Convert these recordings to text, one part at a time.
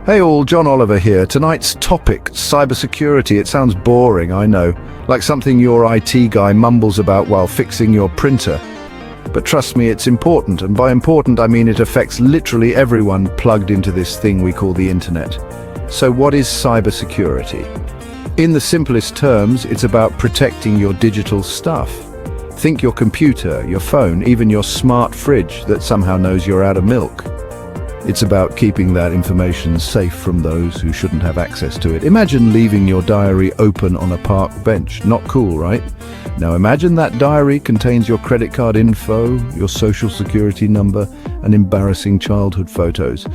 Hey all, John Oliver here. Tonight's topic, cybersecurity. It sounds boring, I know, like something your IT guy mumbles about while fixing your printer. But trust me, it's important, and by important I mean it affects literally everyone plugged into this thing we call the internet. So what is cybersecurity? In the simplest terms, it's about protecting your digital stuff. Think your computer, your phone, even your smart fridge that somehow knows you're out of milk. It's about keeping that information safe from those who shouldn't have access to it. Imagine leaving your diary open on a park bench. Not cool, right? Now imagine that diary contains your credit card info, your social security number, and embarrassing childhood photos.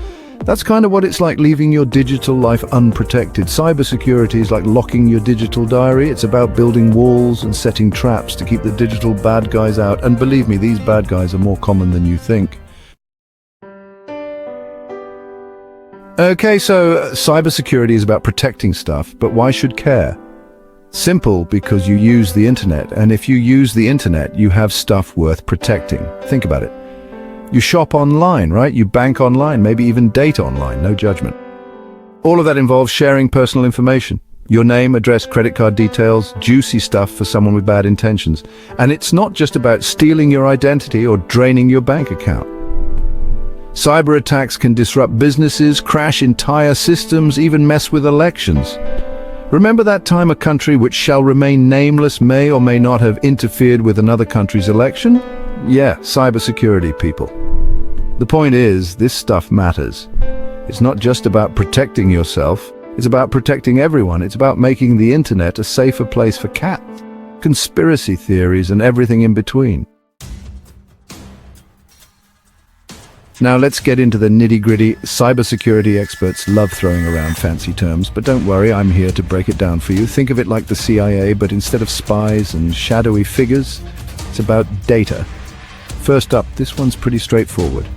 That's kind of what it's like leaving your digital life unprotected. Cybersecurity is like locking your digital diary. It's about building walls and setting traps to keep the digital bad guys out. And believe me, these bad guys are more common than you think. Okay, so cybersecurity is about protecting stuff, but why should care? Simple, because you use the internet, and if you use the internet, you have stuff worth protecting. Think about it. You shop online, right? You bank online, maybe even date online, no judgment. All of that involves sharing personal information. Your name, address, credit card details, juicy stuff for someone with bad intentions. And it's not just about stealing your identity or draining your bank account. Cyber attacks can disrupt businesses, crash entire systems, even mess with elections. Remember that time a country which shall remain nameless may or may not have interfered with another country's election? Yeah, cybersecurity, people. The point is, this stuff matters. It's not just about protecting yourself, it's about protecting everyone. It's about making the internet a safer place for cats, conspiracy theories, and everything in between. Now let's get into the nitty-gritty. Cybersecurity experts love throwing around fancy terms, but don't worry, I'm here to break it down for you. Think of it like the CIA, but instead of spies and shadowy figures, it's about data. First up, this one's pretty straightforward.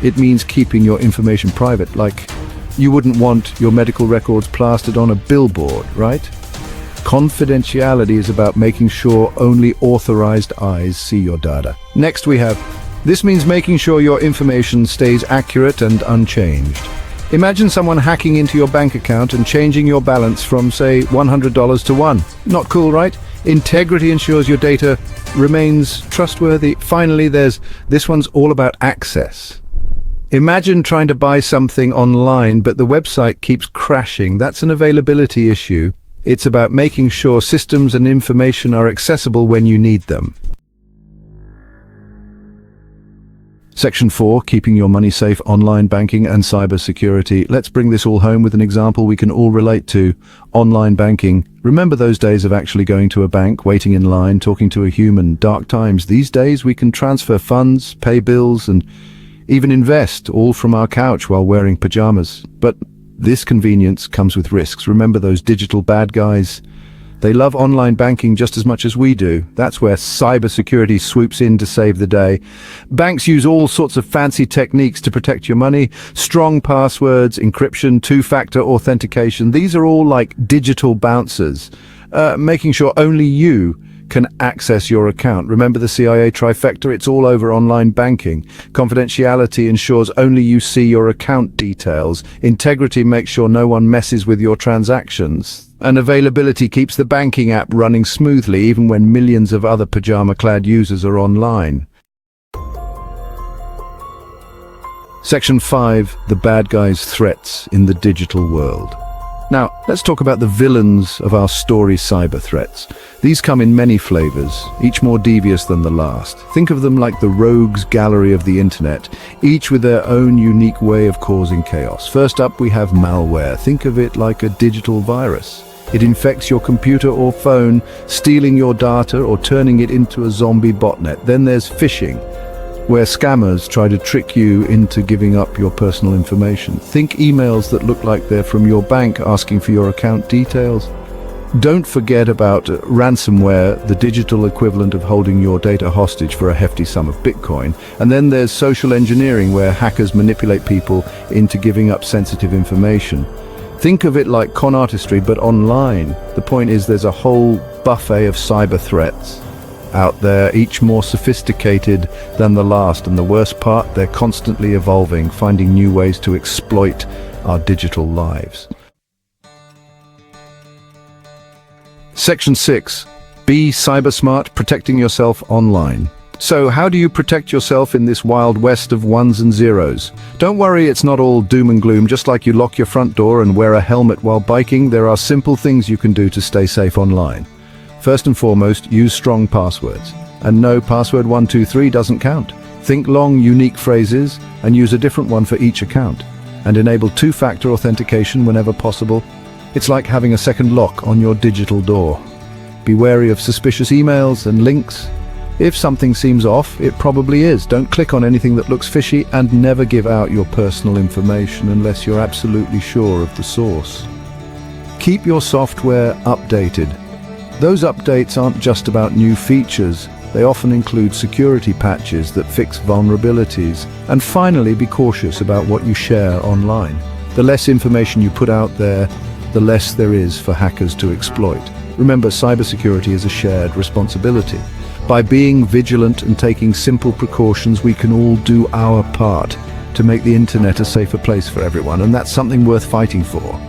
It means keeping your information private, like you wouldn't want your medical records plastered on a billboard, right? Confidentiality is about making sure only authorized eyes see your data. Next this means making sure your information stays accurate and unchanged. Imagine someone hacking into your bank account and changing your balance from, say, $100 to $1. Not cool, right? Integrity ensures your data remains trustworthy. Finally, this one's all about access. Imagine trying to buy something online, but the website keeps crashing. That's an availability issue. It's about making sure systems and information are accessible when you need them. Section 4, keeping your money safe, online banking and cybersecurity. Let's bring this all home with an example we can all relate to. Online banking. Remember those days of actually going to a bank, waiting in line, talking to a human? Dark times. These days we can transfer funds, pay bills, and even invest, all from our couch while wearing pajamas. But this convenience comes with risks. Remember those digital bad guys? They love online banking just as much as we do. That's where cybersecurity swoops in to save the day. Banks use all sorts of fancy techniques to protect your money. Strong passwords, encryption, two-factor authentication. These are all like digital bouncers, making sure only you can access your account. Remember the CIA trifecta? It's all over online banking. Confidentiality ensures only you see your account details. Integrity makes sure no one messes with your transactions. And availability keeps the banking app running smoothly even when millions of other pajama-clad users are online. Section 5, the bad guys' threats in the digital world. Now, let's talk about the villains of our story, cyber threats. These come in many flavors, each more devious than the last. Think of them like the rogues gallery of the internet, each with their own unique way of causing chaos. First up, we have malware. Think of it like a digital virus. It infects your computer or phone, stealing your data or turning it into a zombie botnet. Then there's phishing, where scammers try to trick you into giving up your personal information. Think emails that look like they're from your bank asking for your account details. Don't forget about ransomware, the digital equivalent of holding your data hostage for a hefty sum of Bitcoin. And then there's social engineering, where hackers manipulate people into giving up sensitive information. Think of it like con artistry, but online. The point is, there's a whole buffet of cyber threats out there, each more sophisticated than the last. And the worst part, they're constantly evolving, finding new ways to exploit our digital lives. Section 6. Be cyber smart, protecting yourself online. So how do you protect yourself in this wild west of ones and zeros? Don't worry, it's not all doom and gloom. Just like you lock your front door and wear a helmet while biking, there are simple things you can do to stay safe online. First and foremost, use strong passwords. And no, password 123 doesn't count. Think long, unique phrases and use a different one for each account. And enable two-factor authentication whenever possible. It's like having a second lock on your digital door. Be wary of suspicious emails and links. If something seems off, it probably is. Don't click on anything that looks fishy, and never give out your personal information unless you're absolutely sure of the source. Keep your software updated. Those updates aren't just about new features. They often include security patches that fix vulnerabilities. And finally, be cautious about what you share online. The less information you put out there, the less there is for hackers to exploit. Remember, cybersecurity is a shared responsibility. By being vigilant and taking simple precautions, we can all do our part to make the internet a safer place for everyone, and that's something worth fighting for.